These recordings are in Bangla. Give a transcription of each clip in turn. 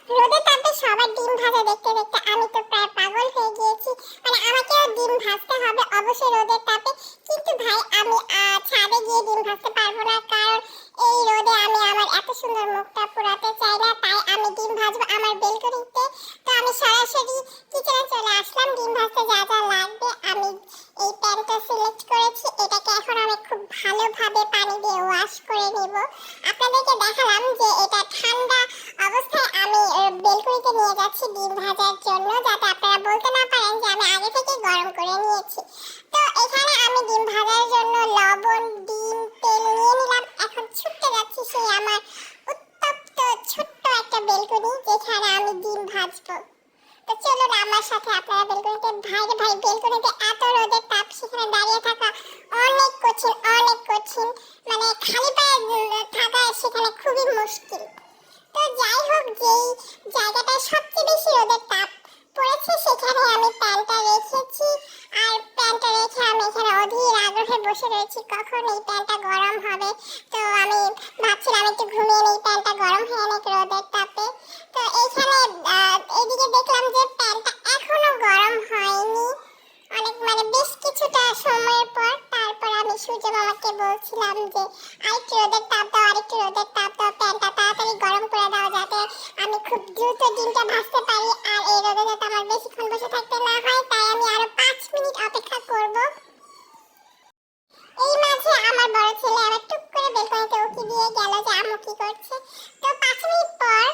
রোদে তাপে সবার ডিম ভাজা দেখতে দেখতে আমি তো প্রায় পাগল হয়ে গিয়েছি। মানে আমাকেও ডিম ভাজতে হবে অবশ্যই রোদের তাপে। কিন্তু ভাই আমি ছাদে গিয়ে ডিম ভাজতে পারবো না, কারণ এই রোদে আমি আমার এত সুন্দর মুখটা পোড়াতে চাই না। তাই আমি ডিম ভাজবো আমার বেলকনিতে। তো আমি সরাসরি কিচেনে চলে আসলাম। ডিম ভাজতে যা যা লাগবে আমি এই প্যানটা সিলেক্ট করেছি। এটাকে এখন আমি খুব ভালোভাবে পানি দিয়ে ওয়াশ করে নিব। আপনাদেরকে দেখালাম যে এটা ঠান্ডা অবস্থায় আমি বেলকনিতে নিয়ে যাচ্ছি ডিম ভাজার জন্য, যাতে আপনারা বলতে না পারেন যে আমি আগে থেকে গরম করে নিয়েছি। তো এখানে আমি ডিম ভাজার জন্য লবণ, ডিম, তেল নিয়ে নিলাম। এখন ছুটতে যাচ্ছি সেই আমার উত্তপ্ত ছোট্ট একটা বেলকনি, যেখানে আমি ডিম ভাজবো। তো চলুন আমার সাথে আপনারা বেলকনিতে। ভাইরে ভাই, বেলকনিতে এত রোদের তাপ, সেখানে দাঁড়িয়ে থাকা অনেক কঠিন, অনেক কঠিন। মানে খালি পায়ে থাকা সেখানে খুবই মুশকিল। তো যাই হোক, যেই জায়গাটায় সবচেয়ে বেশি রোদের তাপ পড়েছে সেখানে আমি প্যানটা রেখেছি। আর প্যানটা রেখে আমি এখানে অধীর আগ্রহে বসে রয়েছি কখন এই প্যানটা গরম হবে। তো আমি ভাবছিলাম একটু ঘুমিয়ে নেই, প্যানটা গরম হয়ে অনেক রোদের তাপে। তো এইখানে এদিকে দেখলাম যে প্যানটা এখনো গরম হয়নি। অনেক মানে বেশ কিছুটা সময়ের পর তারপর আমি সূর্য মামাকে বলছিলাম যে আরেকটু রোদের তাপ দাও, আরেকটু রোদের তাপ দাও, প্যানটা তাড়াতাড়ি গরম করে দাও, যাতে আমি খুব দ্রুত ডিমটা ভাজতে পারি। আর এই রোদে যাতে আমার বেশিক্ষণ বসে থাকতে না হয়, তাই আমি আরো 5 মিনিট অপেক্ষা করব। এই মাঝে আমার বড় ছেলে আবার টুক করে বেলকনিতে উকি দিয়ে গেল যে আম্মু কি করছে। তো 5 মিনিট পর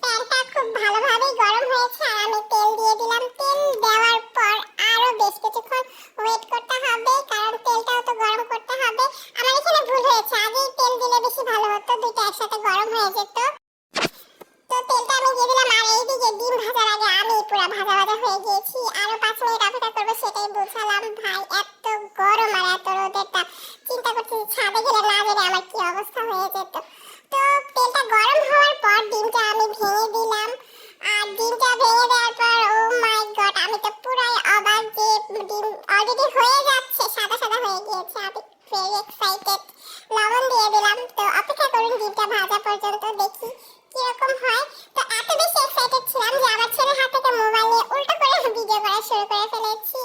প্যানটা খুব ভালোভাবেই গরম হয়েছে আর আমি তেল দিয়ে দিলাম। তেল দেওয়ার পর আরো বেশ কিছুক্ষণ ওয়েট করতে হবে, কারণ তেলটাও তো গরম করতে হবে। আমার এখানে ভুল হয়েছে, আগেই তেল দিলে বেশি ভালো হতো, দুটো একসাথে গরম হয়ে যেত। তো তেলটা আমি দিয়ে দিলাম। আর এইদিকে ডিম ভাজার আগে আমি পুরো ভাজা ভাজা হয়ে গিয়েছি। আরো 5 মিনিট অপেক্ষা করবো, সেটাই বুঝালাম। ভাই এত গরম আর এত রোদের তাপ, চিন্তা করছি ছাদে গেলে না জেনে আমার কি অবস্থা হয়ে যেত। তো তেলটা গরম হওয়ার পর ডিমটা আমি ভেঙে দিলাম। আর ডিমটা ভেঙে দেওয়ার পর ও মাই গড, আমি তো পুরাই অবাক যে ডিম অলরেডি হয়ে যাচ্ছে, সাদা সাদা হয়ে গিয়েছে। আমি ভেরি এক্সাইটেড। লবণ দিয়ে দিলাম। তো অপেক্ষা করুন ডিমটা ভাজা পর্যন্ত, দেখি কিরকম হয়। তো এত বেশি এক্সাইটেড ছিলাম যে আমার ছেলের হাত থেকে মোবাইল নিয়ে উল্টো করে ভিডিও করা শুরু করে ফেলেছি।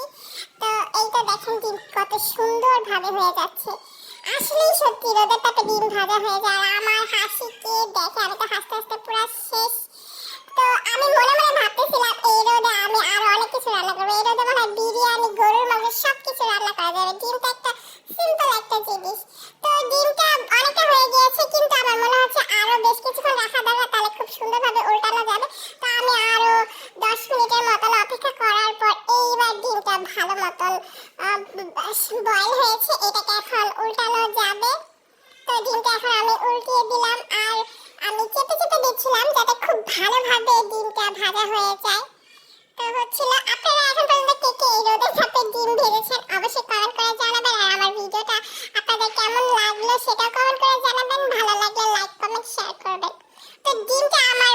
তো এইটা দেখেন ডিম কত সুন্দরভাবে হয়ে যাচ্ছে। আসলেই সত্যি রোদের তাপে ডিম ভাজা হয়ে যায়। আর আমার হাসিকে দেখে আমি তো হাসতে হাসতে পুরো শেষ। তো আমি মনে মনে ভাবতেছিলাম এই রোদে আমি আরো অনেক কিছু রান্না করবো। এই রোদে মনে হয় বিরিয়ানি, গরুর মাংস সবকিছু রান্না করা যাবে। ডিমটা একটা সিম্পল একটা জিনিস। তো ডিমটা অনেকটা হয়ে গিয়েছে, কিন্তু আমার মনে হচ্ছে আরো বেশ কিছুক্ষণ রাখা দরকার, তাহলে খুব সুন্দরভাবে উল্টানো যাবে। তো আমি আরো 10 মিনিটের মতন অপেক্ষা করার পর এইবার ডিমটা ভালো মতন বয়েল হয়েছে। এটাকে এখন উল্টানো যাবে। তো ডিমটা এখন আমি উল্টিয়ে দিলাম। আর আমি চেপে চেপে দিচ্ছিলাম যাতে খুব ভালোভাবে ডিমটা ভাজা হয়ে যায়। তো হচ্ছিল, আপনারা এখন পর্যন্ত কে কে এই রোদের তাপে ডিম ভেজেছেন অবশ্যই কমেন্ট করে জানাবেন। আর আমার ভিডিওটা আপনাদের কেমন লাগলো সেটাও কমেন্ট করে জানাবেন। ভালো লাগলে লাইক, কমেন্ট, শেয়ার করবেন। তো ডিমটা আমার